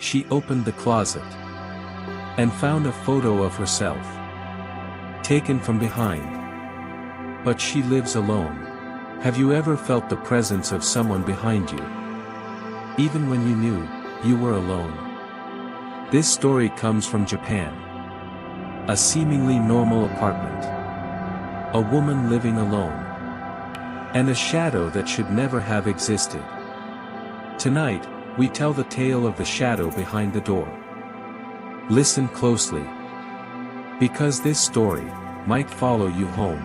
She opened the closet and found a photo of herself, taken from behind. But she lives alone. Have you ever felt the presence of someone behind you, even when you knew you were alone? This story comes from Japan. A seemingly normal apartment. A woman living alone. And a shadow that should never have existed. Tonight, we tell the tale of the shadow behind the door. Listen closely, because this story might follow you home.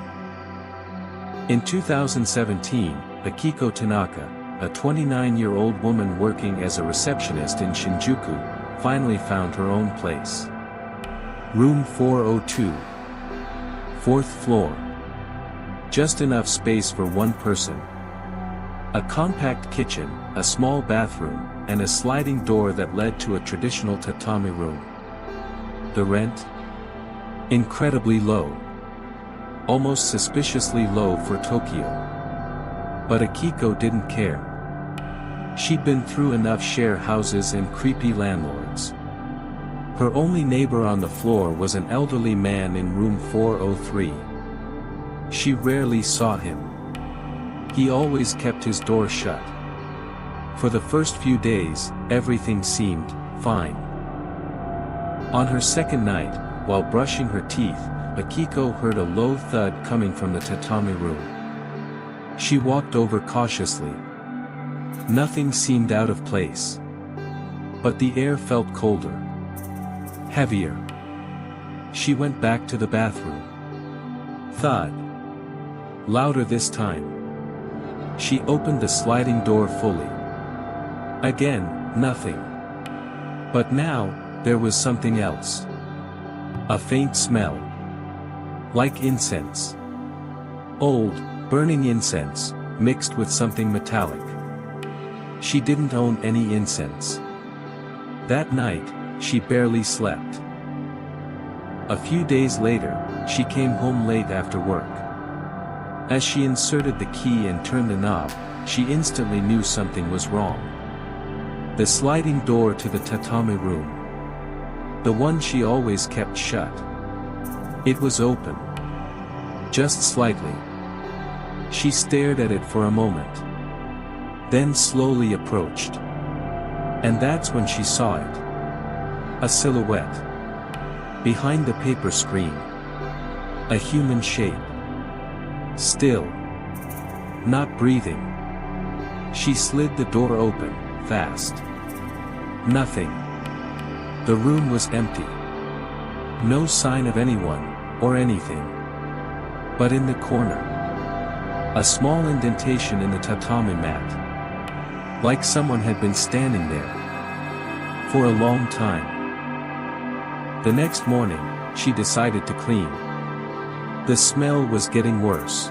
In 2017, Akiko Tanaka, a 29-year-old woman working as a receptionist in Shinjuku, finally found her own place. Room 402. 4th floor. Just enough space for one person. A compact kitchen, a small bathroom, and a sliding door that led to a traditional tatami room. The rent? Incredibly low. Almost suspiciously low for Tokyo. But Akiko didn't care. She'd been through enough share houses and creepy landlords. Her only neighbor on the floor was an elderly man in room 403. She rarely saw him. He always kept his door shut. For the first few days, everything seemed fine. On her second night, while brushing her teeth, Akiko heard a low thud coming from the tatami room. She walked over cautiously. Nothing seemed out of place. But the air felt colder. Heavier. She went back to the bathroom. Thud. Louder this time. She opened the sliding door fully. Again, nothing. But now, there was something else. A faint smell. Like incense. Old, burning incense, mixed with something metallic. She didn't own any incense. That night, she barely slept. A few days later, she came home late after work. As she inserted the key and turned the knob, she instantly knew something was wrong. The sliding door to the tatami room. The one she always kept shut. It was open. Just slightly. She stared at it for a moment. Then slowly approached. And that's when she saw it. A silhouette. Behind the paper screen. A human shape. Still. Not breathing. She slid the door open, fast. Nothing. The room was empty. No sign of anyone, or anything. But in the corner. A small indentation in the tatami mat. Like someone had been standing there. For a long time. The next morning, she decided to clean. The smell was getting worse.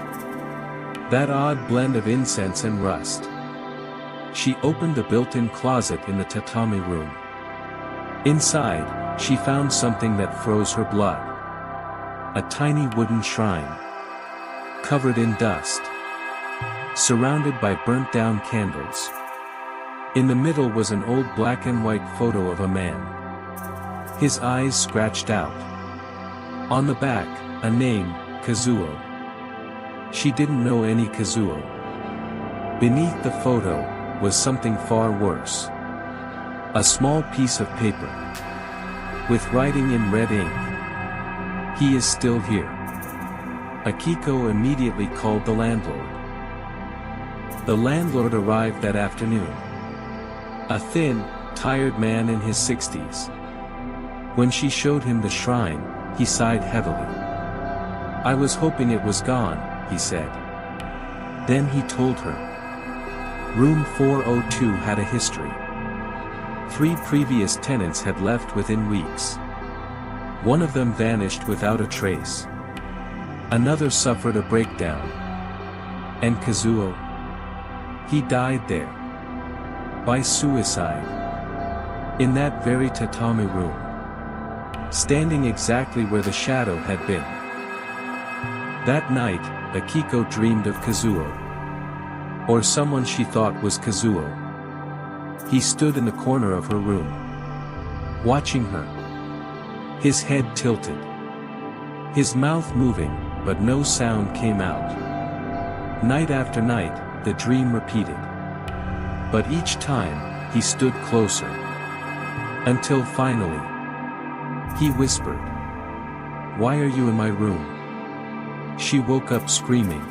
That odd blend of incense and rust. She opened the built-in closet in the tatami room. Inside, she found something that froze her blood. A tiny wooden shrine. Covered in dust. Surrounded by burnt-down candles. In the middle was an old black and white photo of a man. His eyes scratched out. On the back, a name, Kazuo. She didn't know any Kazuo. Beneath the photo, was something far worse. A small piece of paper. With writing in red ink. He is still here. Akiko immediately called the landlord. The landlord arrived that afternoon. A thin, tired man in his 60s. When she showed him the shrine, he sighed heavily. I was hoping it was gone, he said. Then he told her. Room 402 had a history. 3 previous tenants had left within weeks. One of them vanished without a trace. Another suffered a breakdown. And Kazuo? He died there. By suicide. In that very tatami room. Standing exactly where the shadow had been. That night, Akiko dreamed of Kazuo. Or someone she thought was Kazuo. He stood in the corner of her room. watching her. His head tilted. His mouth moving, but no sound came out. Night after night, the dream repeated. But each time, he stood closer. Until finally, he whispered, "Why are you in my room?" She woke up screaming.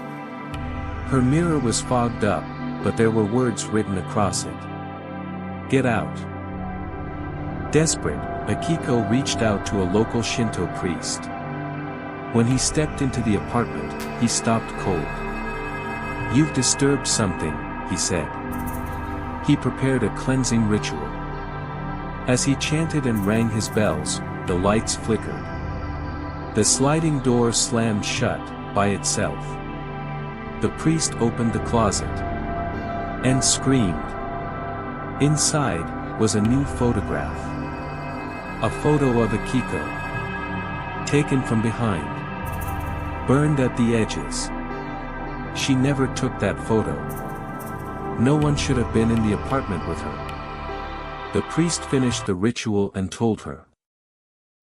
Her mirror was fogged up, but there were words written across it. "Get out." Desperate, Akiko reached out to a local Shinto priest. When he stepped into the apartment, he stopped cold. "You've disturbed something," he said. He prepared a cleansing ritual. As he chanted and rang his bells, the lights flickered. The sliding door slammed shut, by itself. The priest opened the closet. And screamed. Inside, was a new photograph. A photo of Akiko. Taken from behind. Burned at the edges. She never took that photo. No one should have been in the apartment with her. The priest finished the ritual and told her.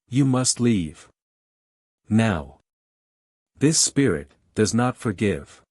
"You must leave. Now. This spirit does not forgive."